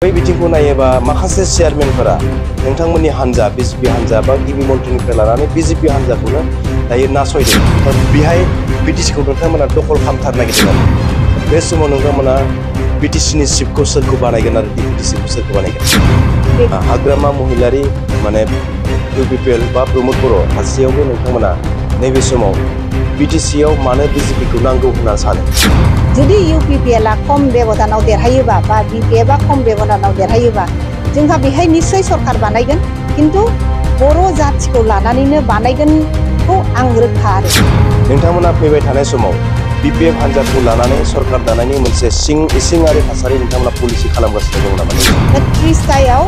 बै बिथिंखौ नायोबा माखासे चेयारमेनफोरा नोंथांमोननि हान्जा बिजेपि हान्जा बा गिबि मन्थ्रिनिफ्राय लानानै बिजेपि हान्जाखौनो दायो नासयदों। बेहाय बिटिसिखौ नोंथांमोना दखल खालामथारनो नागिरदों। बे समाव नोंथांमोना बिटिसिनि चिफखौ सोरखौ बानायगोन आरो डिप्युटि चिफखौ सोरखौ बानायगोन? हाग्रामा महिलारि माने इउपिपिएल बा प्रमद बर' सासेयावबो नोंथांमोना नैबे समाव बिटिसिआव मानो बिजेपिखौ नांगौ होनना सानो? जुदि इउपिपिएलआ खम बेबदानाव देरहायोबा बा बिपिएफआ खम बेबदानाव देरहायोबा जोंहा बेहाय निश्चय सरकार बानायगोन, किन्तु बर' जाथिखौ लानानैनो बानायगोनखौ आं रोखा आरो। नोंथांमोना फैबाय थानाय समाव बिपिएफ हान्जाखौ लानानै सरकार दानायनि मोनसे इसिङारि थासारि नोंथांमोना पलिसि खालामगासिनो दं नामा? 30तायाव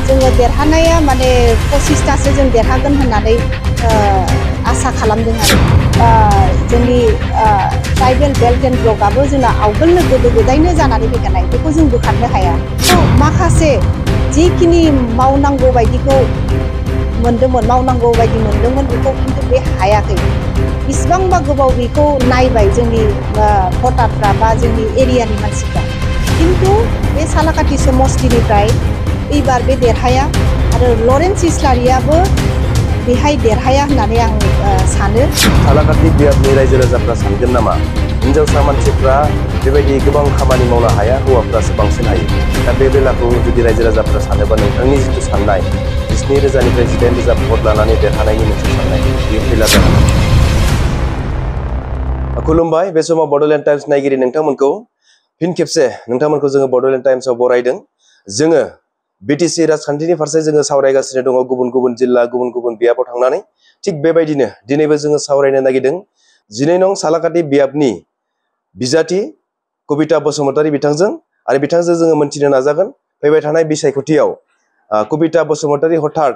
जोङो देरहानाया माने 25तासो जों देरहागोन होननानै आसा खालामदों आरो। जोंनि ट्राइबेल बेल्ट एन्ड ब्लकआबो जोंना आवगोलनो गोदो गोदायनो जानानै फैखानाय, बेखौ जों बोखारनो हाया। माखासे जिखिनि मावनांगौ बायदिखौ मोनदोंमोन, मावनांगौ बायदि मोनदोंमोन, बेखौ खिन्थु बे हायाखै। बेसेबांबा गोबाव बेखौ नायबाय जोंनि भटारफ्रा बा जोंनि एरियानि मानसिफ्रा, किन्तु बे सालाकाथि समष्टिनिफ्राय एबार बे देरहाया आरो लरेन्स इस्लारियाबो बेहाय देरहाया होननानै आं सानो। सालाकाथि बियाबनि रायजो राजाफ्रा सानगोन नामा हिन्जावसा मानसिफ्रा बेबायदि गोबां खामानि मावनो हाया, हौवाफ्रासो बांसिन हायो? दा बे बेलाखौ जुदि रायजो राजाफ्रा सानोबा नोंथांनि जिथु साननाय 7,000निफ्राय 8,000 भट लानानै देरहानायनि मोनसे साननाय बेयो फैला जागोन। खुलुमबाय। बे समाव बड'लेण्ड टाइम्स नायगिरि नोंथांमोनखौ फिन खेबसे नोंथांमोनखौ जोङो बड'लेण्ड टाइम्सआव बरायदों। जोङो बिटिसि राजखान्थिनि फारसे जोङो सावरायगासिनो दङ, गुबुन गुबुन जिल्ला गुबुन गुबुन बियाबाव थांनानै। थिग बेबायदिनो दिनैबो जोङो सावरायनो नागिरदों 9 नं सालाकाथि बियाबनि बिजाथि कबिता बसुमतारी बिथांजों, आरो बिथांजों जोङो मोनथिनो नाजागोन फैबाय थानाय बिसायख'थियाव कबिता बसुमतारी हठात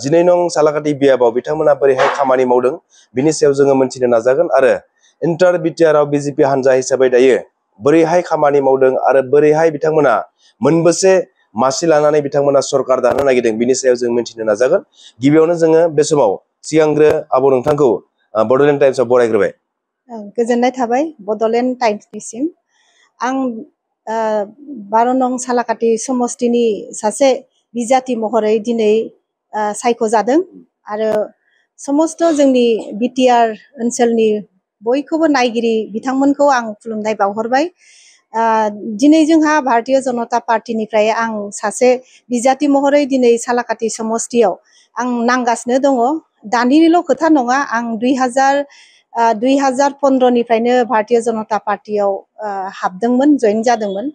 9 नं सालाकाथि बियाबाव बिथांमोना बोरैहाय खामानि मावदों बिनि सायाव जोङो मोनथिनो नाजागोन, आरो इन्टार बिटिआरआव बिजेपि हान्जा हिसाबै दायो बोरैहाय खामानि मावदों आरो बोरैहाय बिथांमोना मोनबेसे मासि लानानै बिथांमोना सरकार दानो नागिरदों बिनि सायाव जों मिथिनो नाजागोन। गिबियावनो जोङो बे समाव सिगांग्रो आब' नोंथांखौ बड'लेण्ड टाइम्सआव बरायग्रोबाय। गोजोननाय थाबाय बड'लेण्ड टाइम्सनिसिम। आं 12 नं सालाकाथि समष्टिनि सासे बिजाथि महरै दिनै सायख'जादों, आरो समस्त जोंनि बिटिआर ओनसोलनि बयखौबो नायगिरि बिथांमोनखौ आं खुलुमनाय बावहरबाय। दिनै जोंहा भारतीय जनता पार्टीनिफ्राय आं सासे बिजाथि महरै दिनै सालाकाथि समष्टियाव आं नांगासिनो दङ। दानिल' खोथा नङा, आं 2015निफ्रायनो भारतीय जनता पार्टीयाव हाबदोंमोन, जइन जादोंमोन।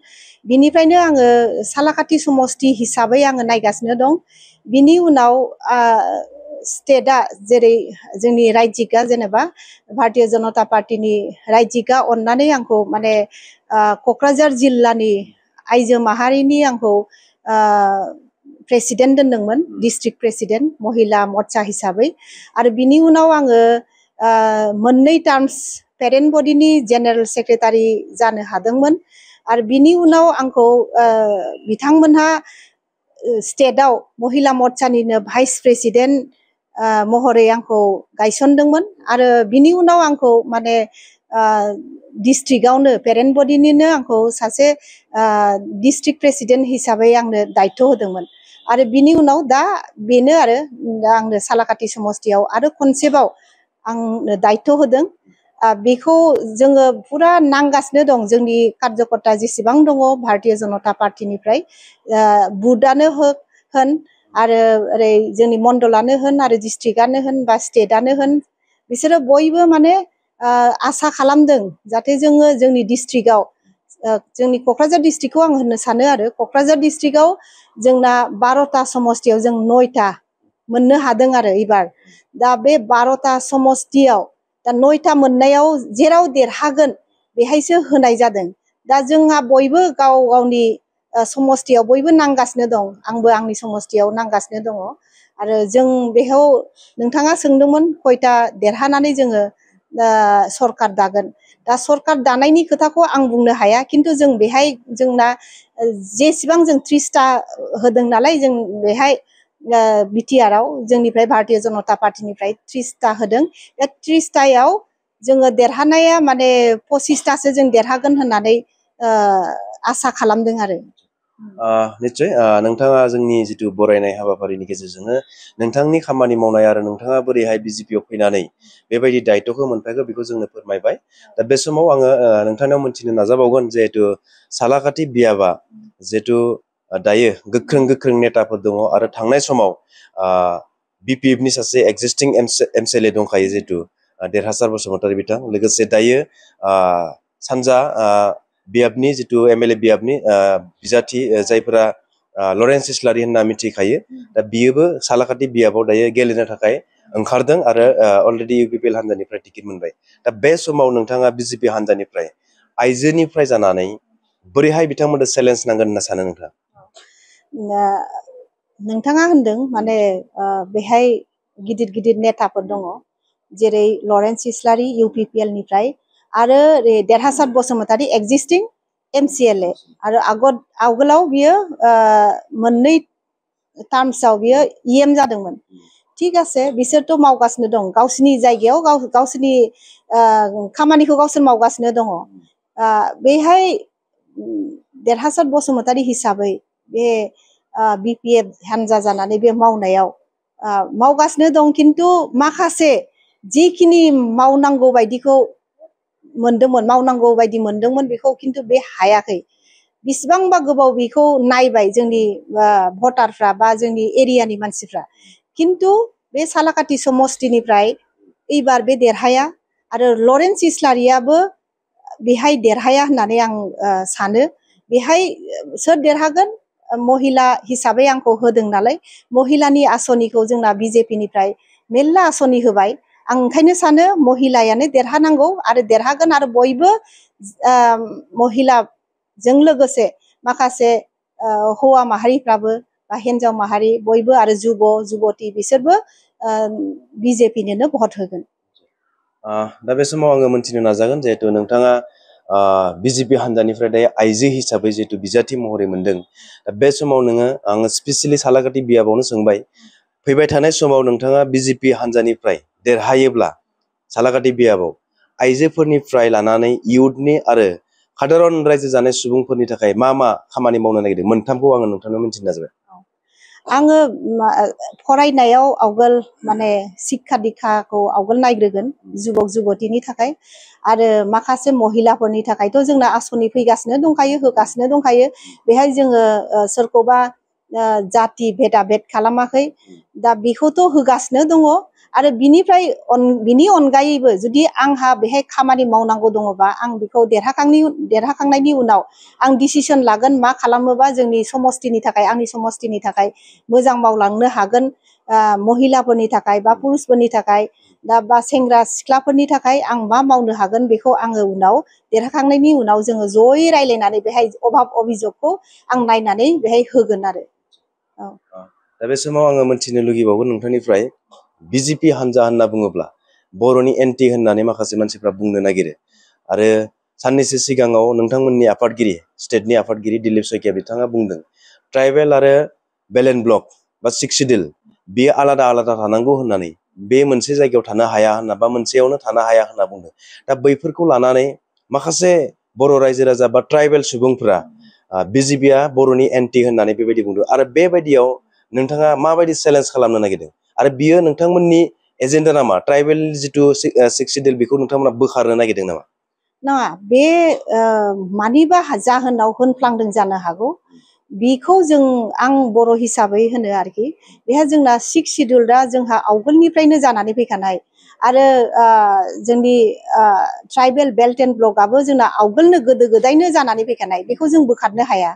बिनिफ्रायनो आङो सालाकाथि समष्टि हिसाबै आङो नायगासिनो दं। बिनि उनाव स्टेटआ, जेरै जोंनि रायजिकआ, जेनेबा भारतीय जनता पार्टीनि रायजिकआ अननानै आंखौ माने क'क्राझार जिल्लानि आइजो माहारिनि आंखौ प्रेसिडेन्ट दोनदोंमोन, डिस्ट्रिक्ट प्रेसिडेन्ट महिला मर्चा हिसाबै। आरो बिनि उनाव आङो मोननै टार्म्स पेरेन्ट बडिनि जेनेरेल सेक्रेटारि जानो हादोंमोन, आरो बिनि उनाव आंखौ बिथांमोनहा स्टेटआव महिला मर्चानिनो भाइस प्रेसिडेन्ट महरै आंखौ गायसनदोंमोन, आरो बिनि उनाव आंखौ माने डिस्ट्रिक्टआवनो पेरेन्ट बडिनिनो आंखौ सासे डिस्ट्रिक्ट प्रेसिडेन्ट हिसाबै आंनो दायथ' होदोंमोन। आरो बिनि उनाव दा बेनो आरो दा आंनो सालाकाथि समष्टियाव आरो खनसेबाव आंनो दायथ' होदों। बेखौ जोङो पुरा नांगासिनो दं, जोंनि कार्यकर्ता जेसेबां दङ भारतीय जनता पार्टीनिफ्राय, बुथआनो होन आरो ओरै जोंनि मण्डलानो होन आरो डिस्ट्रिक्टआनो होन बा स्टेटआनो होन, बिसोरो बयबो माने आसा खालामदों जाहाथे जोङो जोंनि डिस्ट्रिक्टआव, जोंनि क'क्राझार डिस्ट्रिक्टखौ आं होननो सानो आरो क'क्राझार डिस्ट्रिक्टआव जोंना 12ता समष्टियाव जों 9ता मोननो हादों आरो एबार। दा बे 12ता समष्टियाव दा 9ता मोननायाव जेराव देरहागोन बेहायसो होनाय जादों। दा जोंहा बयबो गाव गावनि समष्टियाव बयबो नांगासिनो दं, आंबो आंनि समष्टियाव नांगासिनो दङ। आरो जों बेयाव नोंथाङा सोंदोंमोन खयथा देरहानानै जोङो सरकार दागोन। दा सरकार दानायनि खोथाखौ आं बुंनो हाया, किन्तु जों बेहाय जोंना जेसेबां जों 30ता होदों नालाय, जों बेहाय बिटिआरआव जोंनिफ्राय भारतीय जनता पार्टीनिफ्राय 30ता होदों। बे 30तायाव जोङो देरहानाया माने 25तासो जों देरहागोन होननानै आसा खालामदों आरो। निश्चय नोंथाङा जोंनि जिथु बरायनाय हाबाफारिनि गेजेरजोंनो नोंथांनि खामानि मावनाय आरो नोंथाङा बोरैहाय बिजेपिआव फैनानै बेबायदि दायित्वखौ मोनफायखो बेखौ जोंनो फोरमायबाय। दा बे समाव आङो नोंथांनाव मोनथिनो नाजाबावगोन जिहेतु सालाकाथि बियाबा जिहेतु दायो गोख्रों गोख्रों नेताफोर दङ आरो थांनाय समाव बिपिएफनि सासे एक्जिस्टिं एमसिएलए दंखायो जिहेतु देरहासार बसुमतारी बिथां, लोगोसे दायो सानजा बियाबनि जिथु एमएलए बियाबनि बिजाथि जायफोरा लरेन्स इस्लारि होनना मिथिखायो, दा बियोबो सालाकाथि बियाबाव दायो गेलेनो थाखाय ओंखारदों आरो अलरेडि इउपिपिएल हान्जानिफ्राय टिकेट मोनबाय। दा बे समाव नोंथाङा बिजेपि हान्जानिफ्राय आइजोनिफ्राय जानानै बोरैहाय बिथांमोननो चेलेन्ज नांगोन होनना सानो नोंथाङा? नोंथाङा होनदों माने बेहाय गिदिर गिदिर नेताफोर दङ, जेरै लरेन्स इस्लारि इउपिपिएल निफ्राय आरो देरहासार बसुमतारी एक्जिस्टिं एमसिएलए आरो आवगोलाव बियो मोननै टार्मसआव बियो इएम जादोंमोन। थिग আছে, बिसोरथ' मावगासिनो दं गावसिनि जायगायाव, गावसिनि खामानिखौ गावसोर मावगासिनो दङ। बेहाय देरहासार बसुमतारी हिसाबै बे बिपिएफ हान्जा जानानै बे मावनायाव मावगासिनो दं, खिन्थु माखासे जिखिनि मावनांगौ बायदिखौ मोनदोंमोन, मावनांगौ बायदि मोनदोंमोन बेखौ खिन्थु बे हायाखै। बिसिबांबा गोबाव बेखौ नायबाय जोंनि भटारफ्रा बा जोंनि एरियानि मानसिफ्रा, खिन्थु बे सालाकाथि समस्तिनिफ्राय एबार बे देरहाया आरो लरेन्स इस्लारियाबो बेहाय देरहाया होननानै आं सानो। बेहाय सोर देरहागोन, महिला हिसाबै आंखौ होदों नालाय, महिलानि आसनिखौ जोंना बिजेपिनिफ्राय मेरला आसनि होबाय, आं ओंखायनो सानो महिलायानो देरहानांगौ आरो देरहागोन। आरो बयबो महिलाजों लोगोसे माखासे हौवा माहारिफ्राबो बा हिन्जाव माहारि बयबो आरो जुबति बिसोरबो बिजेपिनोनो भट होगोन। दा बे समाव आङो मोनथिनो नाजागोन जिहेतु नोंथाङा बिजेपि हान्जानिफ्राय दायो आइजो हिसाबै जिहेतु बिजाथि महरै मोनदों, दा बे समाव आङो स्पेसियेलि सालाकाथि बियाबावनो सोंबाय, फैबाय थानाय समाव नोंथाङा बिजेपि हान्जानिफ्राय देरहायोब्ला सालाकाथि बियाबाव आइजोफोरनिफ्राय लानानै इयुथनि आरो साधारन रायजो जानाय सुबुंफोरनि थाखाय मा मा खामानि मावनो नागिरदों, मोनथामखौ आङो नोंथांनो मिथिनो नाजाबाय। आङो फरायनायाव आवगोल माने शिक्षा दिक्षाखौ आवगोल नायग्रोगोन जुबक जुबतिनि थाखाय, आरो माखासे महिलाफोरनि थाखायथ' जोंना आसनि फैगासिनो दंखायो, होगासिनो दंखायो। बेहाय जोङो सोरखौबा जाति भेदा भेद खालामाखै, दा बेखौथ' होगासिनो दङ। आरो बिनि अनगायैबो जुदि आंहा बेहाय खामानि मावनांगौ दङबा आं बेखौ देरहाखांनायनि उनाव आं डिसिसन लागोन मा खालामोबा जोंनि समस्तिनि थाखाय, आंनि समस्तिनि थाखाय मोजां मावलांनो हागोन, महिलाफोरनि थाखाय बा पुरुषफोरनि थाखाय, दा बा सेंग्रा सिख्लाफोरनि थाखाय आं मा मावनो हागोन बेखौ आङो उनाव देरहाखांनायनि उनाव जोङो जयै रायलायनानै बेहाय अभाब अभिजगखौ आं नायनानै बेहाय होगोन आरो। दा बे समाव आङो मोनथिनो लुगैबावगोन नोंथांनिफ्राय, बिजेपि हान्जा होनना बुङोब्ला बर'नि एन्टि होननानै माखासे मानसिफ्रा बुंनो नागिरो, आरो साननैसो सिगाङाव नोंथांमोननि आफादगिरि, स्टेटनि आफादगिरि दिलीप शइकिया बिथाङा बुंदों ट्राइबेल आरो बेलेन्ड ब्लक बा 6 सिडिउल बेयो आलादा आलादा थानांगौ होननानै, बे मोनसे जायगायाव थानो हाया होनना बा मोनसेयावनो थानो हाया होनना बुंदों। दा बैफोरखौ लानानै माखासे बर' रायजो राजा बा ट्राइबेल सुबुंफोरा बिजेपिया बर'नि एन्टि होननानै बेबायदि बुंदों, आरो बेबायदियाव नोंथाङा माबायदि चेलेन्ज खालामनो नागिरदों, आरो बियो नोंथांमोननि एजेन्डा नामा, ट्राइबेल जिथु 6 सिडिउल बेखौ नोंथांमोना बोखारनो नागिरदों नामा? नङा, बे मानिबा जाहोनाव होनफ्लांदों जानो हागौ। बेखौ आं बर' हिसाबै होनो आरोखि, बेहा जोंना 6 सिडिउलआ जोंहा आवगोलनिफ्रायनो जानानै फैखानाय, आरो जोंनि ट्राइबेल बेल्ट एन्ड ब्लकआबो जोंना आवगोलनो गोदो गोदायनो जानानै फैखानाय, बेखौ जों बोखारनो हाया।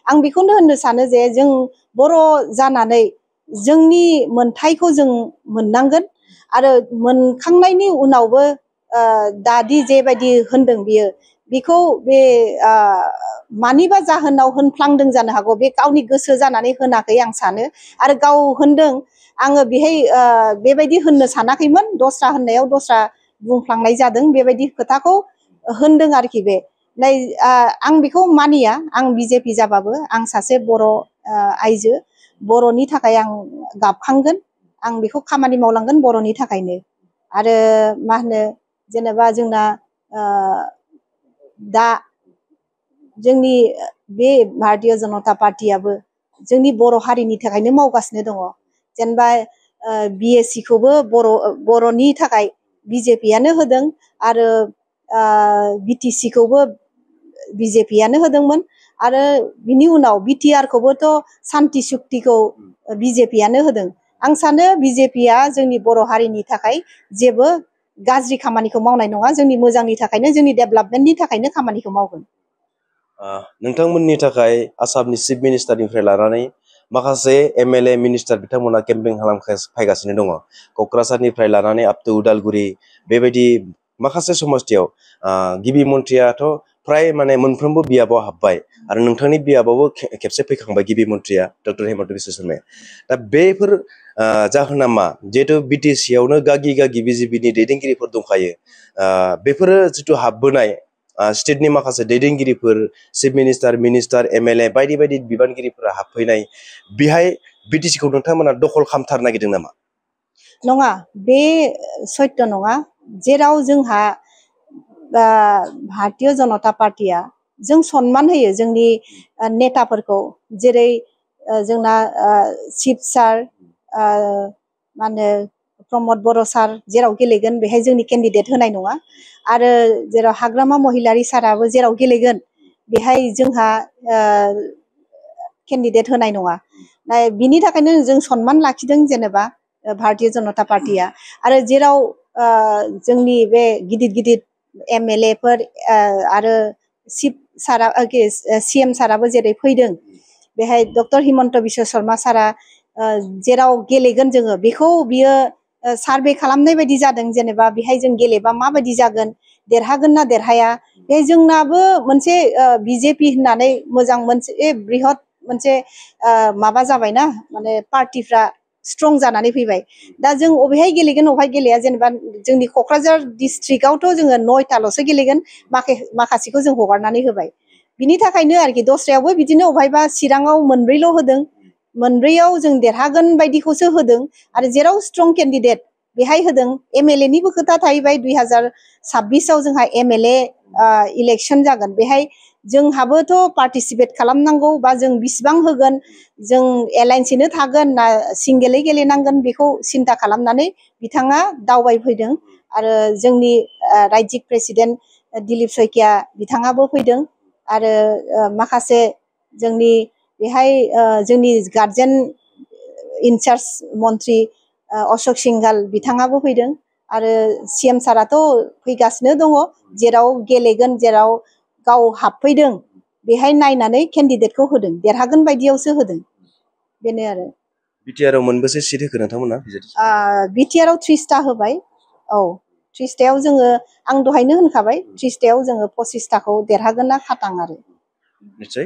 आं बेखौनो होननो सानो जे जों बर' जानानै जोंनि मोनथायखौ जों मोननांगोन, आरो मोनखांनायनि उनावबो दादि जेबायदि होनदों बियो, बेखौ बे मानिबा जाहोनाव होनफ्लांदों जानो हागौ, बे गावनि गोसो जानानै होनाखै आं सानो। आरो गाव होनदों, आङो बेहाय बेबायदि होननो सानाखैमोन, दस्रा होननायाव दस्रा बुंफ्लांनाय जादों, बेबायदि खोथाखौ होनदों आरोखि बे। आं बेखौ मानिया, आं बिजेपि जाबाबो आं सासे बर' आइजो, बर'नि थाखाय आं गाबखांगोन, आं बेखौ खामानि मावलांगोन बर'नि थाखायनो। आरो मा होनो, जेनेबा जोंना दा जोंनि बे भारतीय जनता पार्टीयाबो जोंनि बर' हारिनि थाखायनो मावगासिनो दङ जेनेबा BSc खौबो बर'नि थाखाय BJP-यानो होदों आरो BTC खौबो BJP-यानो होदोंमोन आरो बिनि उनाव BTR खौबोथ' सान्ति सुक्तिखौ BJP-यानो होदों आं सानो BJP-या जोंनि बर' हारिनि थाखाय जेबो गाज्रि खामानिखौ मावनाय नङा जोंनि मोजांनि थाखायनो जोंनि डेभेलपमेन्टनि थाखायनो खामानिखौ मावगोन नोंथांमोननि थाखाय आसामनि चिफ मिनिस्टारनिफ्राय लानानै माखासे MLA मिनिस्टार बिथांमोना केम्पेइन खालामफैगासिनो दङ क'क्राझारनिफ्राय लानानै आप टु उदालगुरि बेबायदि माखासे समस्थियाव गिबि मन्थ्रियाथ' फ्राय माने मोनफ्रोमबो बियाबाव हाबबाय आरो नोंथांनि बियाबावबो खेबसे फैखांबाय गिबि मन्थ्रिया डक्टर हेमन्त बिश्व शर्माया दा बेफोर जाहोना मा जिहेतु BTC-यावनो गागि BJP-नि दैदेनगिरिफोर दंखायो बेफोरो जिथु हाबबोनाय स्टेटनि माखासे दैदेनगिरिफोर चिफ मिनिस्टार MLA बायदि बायदि बिबानगिरिफोरा हाबफैनाय बेहाय BTC-खौ नोंथांमोना दखल खालामथारनो नागिरदों नामा नङा बे सत्य नङा जेराव जोंहा भारतीय जनता पार्टीया जों सनमान होयो जोंनि नेताफोरखौ जेरै जोंना चिफ सार मा होनो प्रमद बर' सार जेराव गेलेगोन बेहाय जोंनि केन्डिडेट होनाय नङा आरो जेराव हाग्रामा महिलारि साराबो जेराव गेलेगोन बेहाय जोंहा केन्डिडेट होनाय नङा बिनि थाखायनो जों सनमान लाखिदों जेनेबा भारतीय जनता पार्टीया आरो जेराव जोंनि बे गिदिर MLA-फोर आरो चिफ सारा CM साराबो जेरै फैदों बेहाय डक्टर हिमन्त बिश्व शर्मा सारा जेराव गेलेगोन जोङो बेखौ बियो सार्भे खालामनाय बायदि जादों जेनेबा बेहाय जों गेलेबा माबायदि जागोन देरहागोन ना देरहाया बे जोंनाबो मोनसे BJP होननानै मोजां मोनसे बृहत मोनसे माबा जाबायना माने पार्टिफ्रा स्ट्रं जानानै फैबाय दा जों अबेहाय गेलेगोन अबेहाय गेलेया जेनेबा जोंनि क'क्राझार डिस्ट्रिक्टआवथ' जोङो 9थाल'सो गेलेगोन माखासेखौ जों हगारनानै होबाय बिनि थाखायनो आरोखि दस्रायावबो बिदिनो अबेहायबा चिराङाव मोनब्रैल' होदों मोनब्रैयाव जों देरहागोन बायदिखौसो होदों आरो जेराव स्ट्रं केन्डिडेट बेहाय होदों MLA-निबो खोथा थाहैबाय 2026-आव जोंहा MLA इलेक्सन जागोन बेहाय जोंहाबोथ' पार्टिसिपेट खालामनांगौ बा जों बिसिबां होगोन जों एलायन्सैनो थागोन ना सिंगेलै गेलेनांगोन बेखौ सिन्था खालामनानै बिथाङा दावबायफैदों आरो जोंनि रायजिक प्रेसिडेन्ट दिलीप शइकिया बिथाङाबो फैदों आरो माखासे जोंनि बेहाय जोंनि गार्जेन इनचार्ज मन्त्रि अशोक सिंघाल बिथाङाबो फैदों आरो CM साराथ' फैगासिनो दङ जेराव गेलेगोन जेराव गाव हाबफैदों बेहाय नायनानै केन्डिडेटखौ होदों देरहागोन बायदियावसो होदों बेनो आरो BTR-आव मोनबेसे सिट होखो नोंथांमोना BTR-आव 30टा होबाय औ 30टायाव जोङो आं दहायनो होनखाबाय 30टायाव जोङो 25टाखौ देरहागोन ना खाथां आरो निश्चय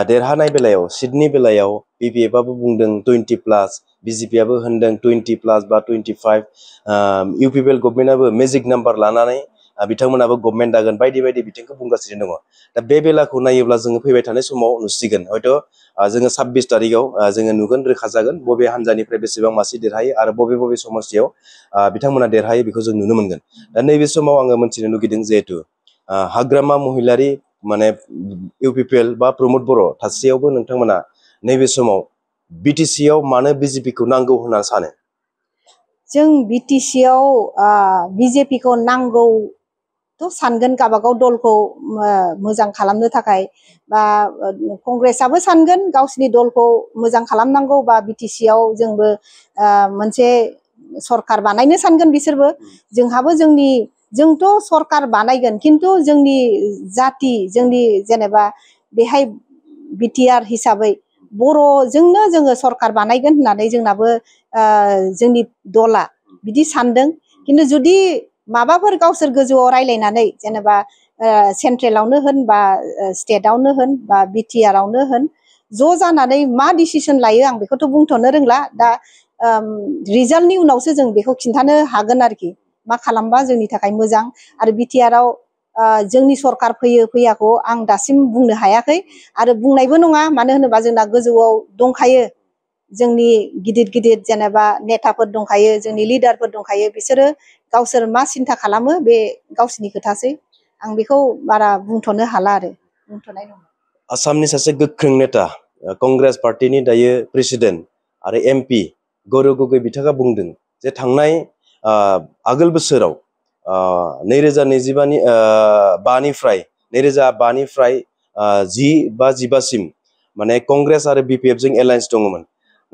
देरहानाय बेलायाव सिटनि बेलायाव BPF-आबो बुंदों 20+ BJP-आबो होनदों 20+ बा 25 UPPL गभर्नमेन्टआबो मेजिक नाम्बार लानानै बिथांमोनाबो गभर्नमेन्ट दागोन बायदि बायदि बिथिंखौ बुंगासिनो दङ दा बे बेलाखौ नायोब्ला जोङो फैबाय थानाय समाव नुसिगोन हयथ' जोङो 26 तारिखआव जोङो नुगोन रोखा जागोन बबे हान्जानिफ्राय बेसेबां मासि देरहायो आरो बबे समस्थियाव बिथांमोना देरहायो बेखौ जों नुनो मोनगोन दा नैबे समाव आङो मोनथिनो लुगैदों जिहेतु हाग्रामा महिलारि माने UPPL बा प्रमद बर' थासेयावबो नोंथांमोना नैबे समाव BTC-आव मानो BJP-खौ नांगौ होनना सानो जों BTC-आव BJP-खौ नांगौथ' सानगोन गावबागाव दलखौ मोजां खालामनो थाखाय बा कंग्रेसआबो सानगोन गावसिनि दलखौ मोजां खालामनांगौ बा BTC-आव जोंबो मोनसे सरखार बानायनो सानगोन बिसोरबो जोंहाबो जोंथ' सरखार बानायगोन खिन्थु जोंनि जाति जोंनि जेनेबा बेहाय BTR हिसाबै बर'जोंनो जोङो सरखार बानायगोन होननानै जोंनाबो जोंनि दला बिदि सानदों खिन्थु जुदि माबाफोर गावसोर गोजौआव रायलायनानै जेनेबा सेन्ट्रेलावनो होन बा स्टेटआवनो होन बा BTR-आवनो होन ज' जानानै मा डिसिसन लायो आं बेखौथ' बुंथ'नो रोंला दा रिजाल्टनि उनावसो जों बेखौ खिन्थानो हागोन आरोखि मा खालामबा जोंनि थाखाय मोजां आरो BTR-आव जोंनि सरखार फैयाखौ आं दासिम बुंनो हायाखै आरो बुंनायबो नङा मानो होनोबा जोंना गोजौआव दंखायो जोंनि गिदिर जेनेबा नेताफोर दंखायो जोंनि लिडारफोर दंखायो बिसोरो गावसोर मा सिन्था खालामो बे गावसिनि खोथासै आं बेखौ बारा बुंथ'नो हाला आरो बुंथ'नाय नङा। आसामनि सासे गोख्रों नेता कंग्रेस पार्टीनि दायो प्रेसिडेन्ट आरो एमपि गौरव गगৈ बिथाङा बुंदों जे थांनाय आगोल बोसोराव 2005निफ्राय 10 बा 15 सिम माने कंग्रेस आरो बिपिएफ जों एलायन्स दङमोन,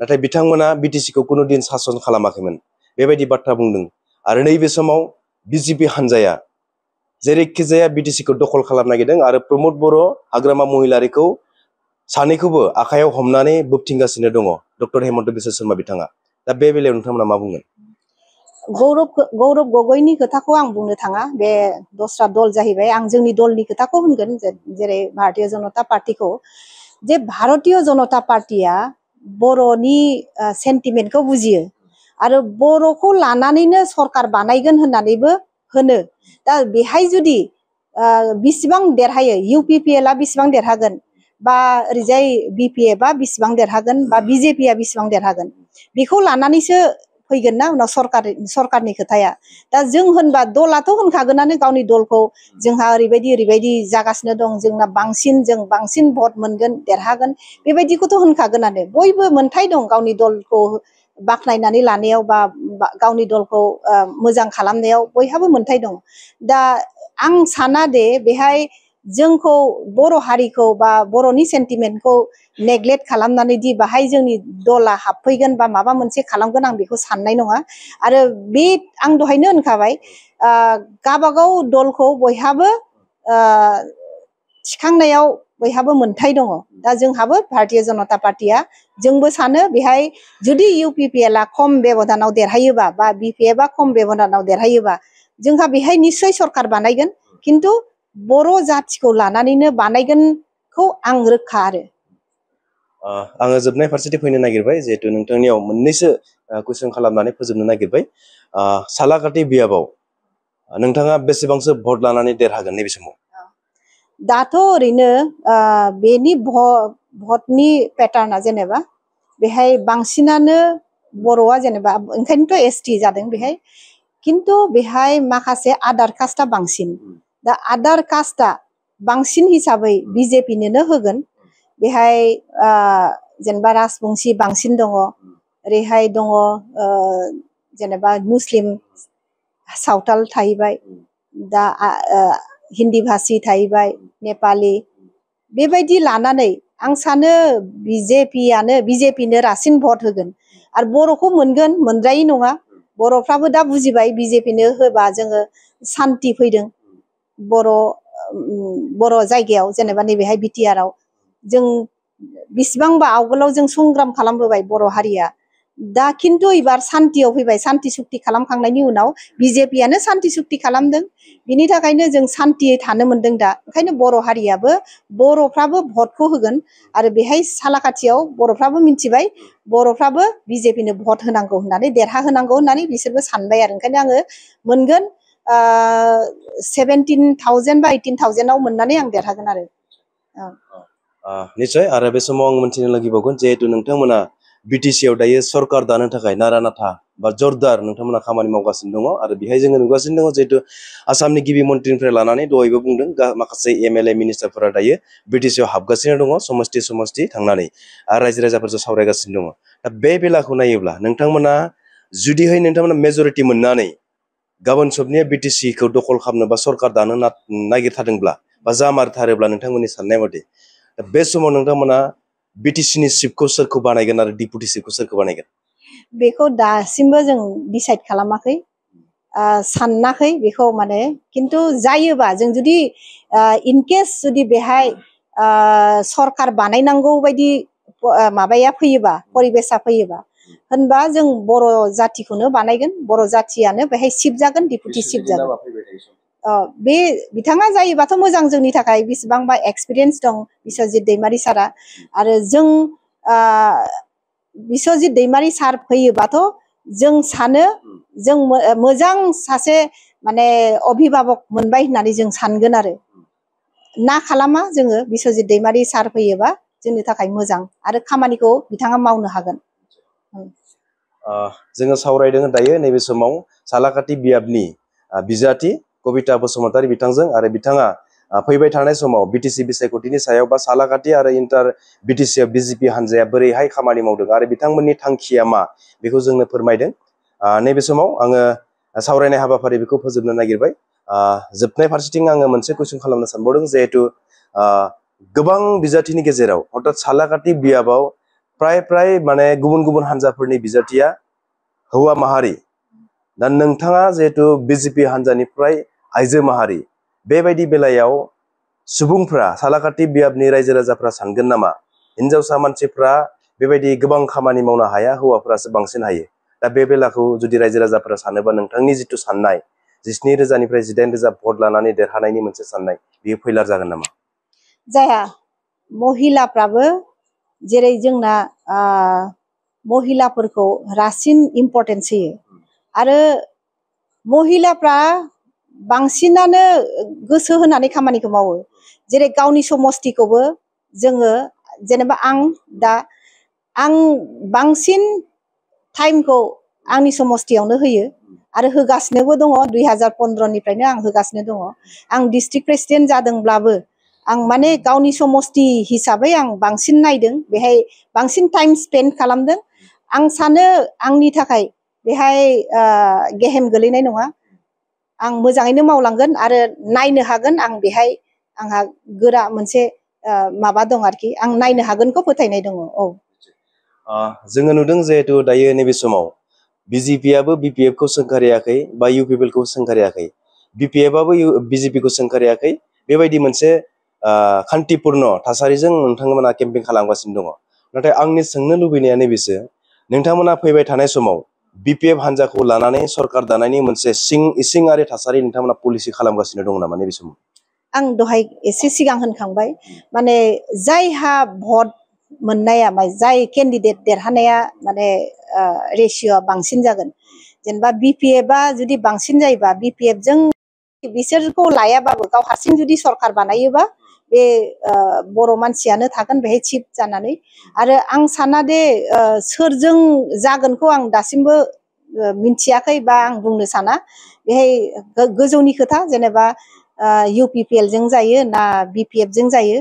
नाथाय बिथांमोना बिटिसि खौ कुनु दिन सासन खालामाखैमोन बेबायदि बाथ्रा बुंदों। आरो नैबे समाव बिजेपि हानजाया जेरैखि जाया बिटिसि खौ दखल खालामनो नागिरदों आरो प्रमद बर' हाग्रामा महिलारिखौ सानैखौबो आखायाव हमनानै बोबथिंगासिनो दङ डक्टर हेमन्त बिश्व शर्मा बिथाङा। दा बे बेलायाव नोंथांमोना मा बुंगोन? गौरव गगৈनि खोथाखौ आं बुंनो थाङा, बे दस्रा दल जाहैबाय। आं जोंनि दलनि खोथाखौ होनगोन, जेरै भारतीय जनता पार्टीखौ, जे भारतीय जनता पार्टीया बर'नि सेन्टिमेन्टखौ बुजियो आरो बर'खौ लानानैनो सरकार बानायगोन होननानैबो होनो। दा बेहाय जुदि बिसिबां देरहायो, इउपिपिएलआ बिसिबां देरहागोन, बा ओरैजाय बिपिएफआ बिसिबां देरहागोन, बा बिजेपिआ बिसिबां देरहागोन, बेखौ लानानैसो फैगोन ना उनाव सरकारनि खोथाया। दा जों होनबा दलाथ' होनखागोनानो गावनि दलखौ, जोंहा ओरैबायदि जागासिनो दं, जोंना जों बांसिन भट मोनगोन, देरहागोन, बेबायदिखौथ' होनखागोनानो। बयबो मोन्थाय दं गावनि दलखौ बाख्नायनानै लानायाव बा गावनि दलखौ मोजां खालामनायाव बयहाबो मोन्थाय दं। दा आं साना दे बेहाय जोंखौ, बर' हारिखौ बा बर'नि सेन्टिमेन्टखौ नेग्लेक्ट खालामनानै दि बाहाय जोंनि दला हाबफैगोन बा माबा मोनसे खालामगोन, आं बेखौ साननाय नङा। आरो बे आं दहायनो होनखाबाय, गाबागाव दलखौ बयहाबो थिखांनायाव बयहाबो मोन्थाय दङ। दा जोंहाबो भारतीय जनता पार्टीया, जोंबो सानो बेहाय जुदि इउपिपिएलआ खम बेबधानाव देरहायोबा बा बिपिएफआ खम बेबधानाव देरहायोबा जोंहा बेहाय निस्सय सरकार बानायगोन, खिन्थु बर' जाथिखौ लानानैनो बानायगोनखौ आं रोखा। आरो आङो जोबनाय फारसेथिं फैनो नागिरबाय, जिहेतु नोंथांनियाव मोननैसो कुइसन खालामनानै फोजोबनो नागिरबाय। सालाकाटि बियाबाव नोंथाङा बेसेबांसो भट लानानै देरहागोन नैबे समाव? दाथ' ओरैनो बेनि भटनि पेटार्ना जेनेबा बेहाय बांसिनानो बर'आ, जेनेबा ओंखायनोथ' एसटि जादों बेहाय, खिन्थु बेहाय माखासे आदार कास्टआ बांसिन। दा आदार कास्टआ बांसिन हिसाबै बिजेपिनोनो होगोन। बेहाय जेनेबा राजबंसि बांसिन दङ, ओरैहाय दङ जेनेबा मुस्लिम सावथाल थाहैबाय, दा हिन्दी भाषी थाहैबाय, नेपालि, बेबायदि लानानै आं सानो बिजेपिनो रासिन भट होगोन। आरो बर'खौ मोनगोन, मोनद्रायै नङा। बर'फ्राबो दा बुजिबाय बिजेपिनो होबा जोङो सान्ति फैदों बर' जायगायाव, जेनेबा नैबेहाय बिटिआरआव जों बिसिबांबा आवगोलाव जों संग्राम खालामबोबाय बर' हारिया। दा खिन्थु एबार सान्तियाव फैबाय, सान्ति सुक्ति खालामखांनायनि उनाव बिजेपियानो सान्ति सुक्ति खालामदों, बिनि थाखायनो जों सान्तियै थानो मोनदों दा। ओंखायनो बर' हारियाबो, बर'फ्राबो भटखौ होगोन। आरो बेहाय सालाकाटियाव बर'फ्राबो मिथिबाय, बर'फ्राबो बिजेपिनो भट होनांगौ होननानै, देरहाहोनांगौ होननानै बिसोरबो सानबाय। आरो ओंखायनो आङो मोनगोन 17,000 बा 18,000आव मोननानै आं देरहागोन। आरो निश्चय। आरो बे समाव आं मोनथिनो लुगैबावगोन, जिहेतु नोंथांमोना बिटिसिआव दायो सरकार दानो थाखाय नारा नाथा बा जरदार नोंथांमोना खामानि मावगासिनो दङ। आरो बेहाय जोङो नुगासिनो दङ, जिहेतु आसामनि गिबि मन्थ्रिनिफ्राय लानानै दहायबो बुंदों, माखासे एमएलए मिनिस्टारफोरा दायो बिटिसिआव हाबगासिनो दङ, समस्ति थांनानै आरो रायजो राजाफोरजों सावरायगासिनो दङ। दा बे बेलाखौ नायोब्ला नोंथांमोना मेजरिटि मोननानै गाबोन सबनिया बिटिसिखौ दखल खालामनो बा सरकार दानो नागिरथारदोंब्ला बा जामारथारोब्ला नोंथांमोननि साननाय मथे बे समाव नोंथांमोना बिटिसिनि चिफखौ सोरखौ बानायगोन आरो डिपुटि चिफखौ सोरखौ बानायगोन? बेखौ दासिमबो जों डिसाइड खालामाखै, सानाखै बेखौ, माने खिन्थु जायोबा जों जुदि इनकेस जुदि बेहाय सरकार बानायनांगौ बायदि माबाया फैयोबा, परिबेसा फैयोबा, होनबा जों बर' जाथिखौनो बानायगोन। बर' जाथियानो बेहाय चिफ जागोन, डिपुटि चिफ जागोन। बे बिथाङा जायोबाथ' मोजां जोंनि थाखाय, बेसेबांबा एक्सपिरियेन्स दं बिस्वजित दैमारि सारा। आरो जों बिस्वजित दैमारि सार फैयोबाथ' जों सानो जों मोजां सासे माने अभिभाबक मोनबाय होननानै जों सानगोन। आरो ना खालामा जोङो, बिस्वजित दैमारि सार फैयोबा जोंनि थाखाय मोजां, आरो खामानिखौ बिथाङा मावनो हागोन। जोङो सावरायदों दायो नैबे समाव सालाकाटि बियाबनि बिजाथि कबिता बसुमतारी बिथांजों, आरो बिथाङा फैबाय थानाय समाव बिटिसि बिसायख'थिनि सायाव बा सालाकाटि आरो इन्टार बिटिसि बिजेपि हान्जाया बोरैहाय खामानि मावदों आरो बिथांमोननि थांखिया मा बेखौ जोंनो फोरमायदों। नैबे समाव आङो सावरायनाय हाबाफारि बेखौ फोजोबनो नागिरबाय। जोबनाय फारसेथिं आङो मोनसे कुइसन खालामनो सानबावदों, जिहेतु गोबां बिजाथिनि गेजेराव अर्थात सालाकाटि बियाबाव प्राय माने गुबुन गुबुन हान्जाफोरनि बिजाथिया हौवा माहारि। दा नोंथाङा जिहेतु बिजेपि हान्जानिफ्राय आइजो माहारि, बेबायदि बेलायाव सुबुंफ्रा सालाकाटि बियाबनि रायजो राजाफ्रा सानगोन नामा हिन्जावसा मानसिफ्रा बेबायदि गोबां खामानि मावनो हाया, हौवाफ्रासो बांसिन हायो? दा बे बेलाखौ जुदि रायजो राजाफ्रा सानोबा नोंथांनि जिथु साननाय 17,000निफ्राय 18,000 भट लानानै देरहानायनि मोनसे साननाय, बेयो फैलार जागोन नामा? जाया। महिलाफ्राबो जेरै जोंना महिलाफोरखौ रासिन इम्पर्टेन्स होयो आरो महिलाफ्रा बांसिनानो गोसो होनानै खामानिखौ मावो। जेरै गावनि समस्तिखौबो जोङो जेनेबा आं बांसिन टाइमखौ आंनि समस्तियावनो होयो आरो होगासिनोबो दङ। 2015निफ्रायनो आं होगासिनो दङ। आं डिस्ट्रिक्ट प्रेसिडेन्ट जादोंब्लाबो आं माने गावनि समस्ति हिसाबै आं बांसिन नायदों, बेहाय बांसिन टाइम स्पेन्ड खालामदों। आं सानो आंनि थाखाय बेहाय गेहेम गोलैनाय नङा। आं मोजाङैनो मावलांगोन आरो नायनो हागोन। आं बेहाय आंहा गोरा मोनसे माबा दं आरोखि, आं नायनो हागोनखौ फोथायनाय दङ। औ, जोङो नुदों जिहेतु दायो नैबे समाव बिजेपिआबो बिपिएफखौ सोंखारियाखै बा इउपिपिएलखौ सोंखारियाखै, बिपिएफआबो बिजेपिखौ सोंखारियाखै। बेबायदि मोनसे खान्थिपुर्ण थासारिजों नोंथांमोना केम्पेइन खालामगासिनो दङ। नाथाय आंनि सोंनो लुबैनाया नैबेसो, नोंथांमोना फैबाय थानाय समाव बिपिएफ हान्जाखौ लानानै सरकार दानायनि मोनसे इसिङारि थासारि नोंथांमोना पलिसि खालामगासिनो दङ नामा नैबे समाव? आं दहाय एसे सिगां होनखांबाय, माने जायहा भट मोननाया जाय केन्डिडेट देरहानाया माने रेसिय'आ बांसिन जागोन। जेनेबा बिपिएफआ जुदि बांसिन जायोबा बिपिएफजों बिसोरखौ लायाबाबो गाव हारसिं जुदि सरकार बानायोबा बे बर' मानसियानो थागोन बेहाय चिफ जानानै। आरो आं साना दे सोरजों जागोनखौ आं दासिमबो मिन्थियाखै बा आं बुंनो साना। बेहाय गोजौनि खोथा, जेनेबा इउपिपिएलजों जायो ना बिपिएफजों जायो,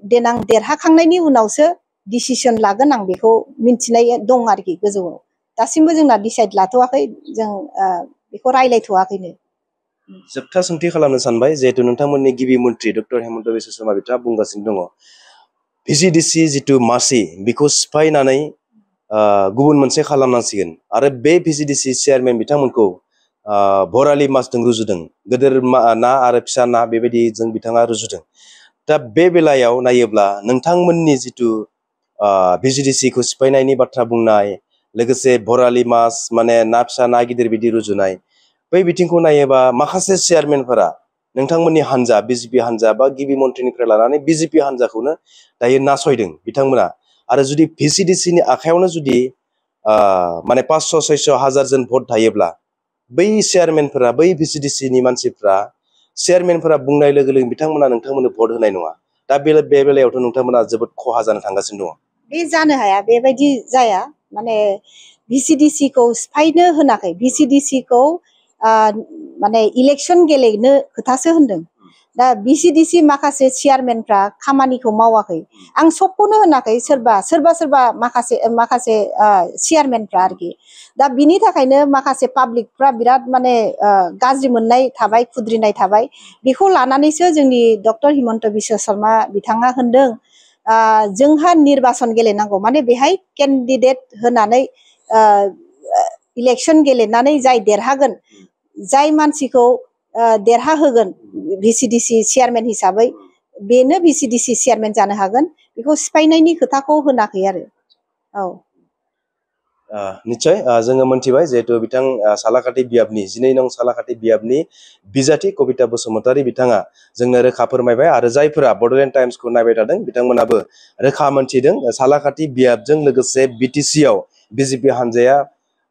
देनां देरहाखांनायनि उनावसो डिसिसन लागोन, आं बेखौ मिन्थिनाय दं आरोखि गोजौआव। दासिमबो जोंना डिसाइड लाथ'वाखै, जों बेखौ रायलायथ'वाखैनो। जोबथा सोंथि खालामनो सानबाय, जिहेतु नोंथांमोननि गिबि मन्त्रि डक्टर हेमन्त बिश्व शर्मा बिथाङा बुंगासिनो दङ भिसिडिसि जिथु मासि बेखौ सिफायनानै गुबुन मोनसे खालामनांसिगोन आरो बे भिसिडिसि चेयारमेन बिथांमोनखौ भरालि मासजों रुजुदों। गोदोर ना आरो फिसा ना बेबायदिजों बिथाङा रुजुदों। दा बे बेलायाव नायोब्ला नोंथांमोननि जिथु भिसिडिसिखौ सिफायनायनि बाथ्रा बुंनाय, लोगोसे भरालि मास माने ना फिसा ना गिदिर बिदि रुजुनाय, बै बिथिंखौ नायोबा माखासे चेयारमेनफोरा नोंथांमोननि हान्जा बिजेपि हान्जा बा गिबि मन्थ्रिनिफ्राय लानानै बिजेपि हान्जाखौनो दायो नासयदों बिथांमोना। आरो जुदि भिसिडिसिनि आखायावनो जुदि माने 500-600 हाजारजन भट थायोब्ला बै चेयारमेनफोरा, बै भिसिडिसिनि मानसिफ्रा चेयारमेनफोरा बुंनाय लोगो लोगो बिथांमोना नोंथांमोननो भट होनाय नङा। दा बे बेलायावथ' नोंथांमोना जोबोद खहा जानो थांगासिनो दङ। बे जानो हाया, बेबायदि जाया। माने भिसिडिसिखौ सिफायनो होनाखै, भिसिडिसिखौ माने इलेक्सन गेलेनो खोथासो होनदों। दा भिसिडिसि माखासे चेयारमेनफ्रा खामानिखौ मावाखै, आं सबखौनो होनाखै, सोरबा माखासे चेयारमेनफ्रा आरोखि। दा बिनि थाखायनो माखासे पाब्लिकफ्रा बिराद माने गाज्रि मोननाय थाबाय, खुद्रिनाय थाबाय। बेखौ लानानैसो जोंनि डक्टर हिमन्त बिश्व शर्मा बिथाङा होनदों जोंहा निर्बासन गेलेनांगौ, माने बेहाय केन्डिडेट होनानै इलेक्सन गेलेनानै जाय देरहागोन, जाय मानसिखौ देरहाहोगोन भिसिडिसि चेयारमेन हिसाबै, बेनो भिसिडिसि चेयारमेन जानो हागोन। बेखौ सिफायनायनि खोथाखौ होनाखै आरो। औ, निश्चय जोङो मोनथिबाय जिहेतु बिथां सालाकाटि बियाबनि 12 नं सालाकाटि बियाबनि बिजाथि कबिता बसुमतारी बिथाङा जोंनो रोखा फोरमायबाय आरो जायफोरा बड'लेण्ड टाइम्सखौ नायबाय थादों बिथांमोनाबो रोखा मोनथिदों सालाकाटि बियाबजों लोगोसे बिटिसिआव बिजेपि हान्जाया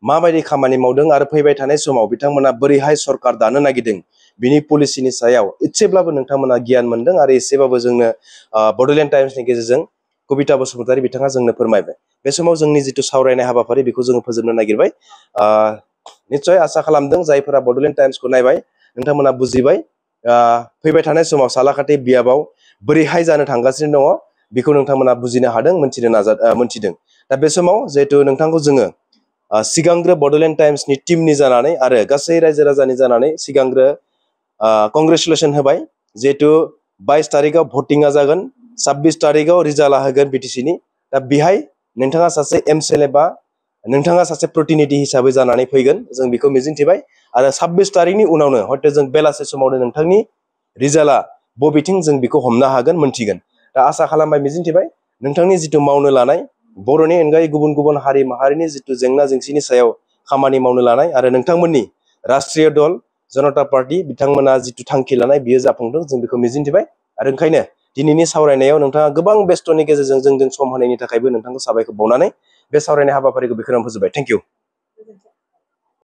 माबायदि खामानि मावदों आरो फैबाय थानाय समाव बिथांमोना बोरैहाय सरकार दानो नागिरदों बिनि पलिसिनि सायाव एसेब्लाबो नोंथांमोना गियान मोनदों आरो एसेबाबो जोंनो बड'लेण्ड टाइम्सनि गेजेरजों कबिता बसुमतारी बिथाङा जोंनो फोरमायबाय। बे समाव जोंनि जिथु सावरायनाय हाबाफारि बेखौ जोङो फोजोबनो नागिरबाय। निश्चय आसा खालामदों जायफोरा बड'लेण्ड टाइम्सखौ नायबाय नोंथांमोना बुजिबाय फैबाय थानाय समाव सालाकाटि बियाबाव बोरैहाय जानो थांगासिनो दङ बेखौ नोंथांमोना बुजिनो हादों, मोनथिदों। दा बे समाव जिहेतु नोंथांखौ जोङो सिगांग्रो बड'लेण्ड टाइम्सनि टीमनि जानानै आरो गासै रायजो राजानि जानानै सिगांग्रो कंग्रेचुलेसन होबाय। जिहेतु 22 तारिखआव भटिंआ जागोन, 26 तारिखआव रिजाल्टआ होगोन बिटिसिनि। दा बेहाय नोंथाङा सासे एमसिएलए बा नोंथाङा सासे प्रतिनिधि हिसाबै जानानै फैगोन, जों बेखौ मिजिंथिबाय। आरो 26 तारिखनि उनावनो हयथ' जों बेलासे समावनो नोंथांनि रिजाल्टआ बबेथिं जों बेखौ हमनो हागोन, मोनथिगोन। दा आसा खालामबाय, मिजिंथिबाय नोंथांनि जिथु मावनो लानाय बर'नि अनगायै गुबुन गुबुन हारि माहारिनि जिथु जेंना जेंसिनि सायाव खामानि मावनो लानाय आरो नोंथांमोननि राष्ट्रीय दल जनता पार्टी बिथांमोना जिथु थांखि लानाय बियो जाफुंदों, जों बेखौ मिजिंथिबाय। आरो ओंखायनो दिनैनि सावरायनायाव नोंथाङा गोबां बेस्थ'नि गेजेरजों जोंजों सम होनायनि थाखायबो नोंथांखौ साबायखर बावनानै बे सावरायनाय हाबाफारिखौ बेखिनियावनो फोजोबबाय। Thank you.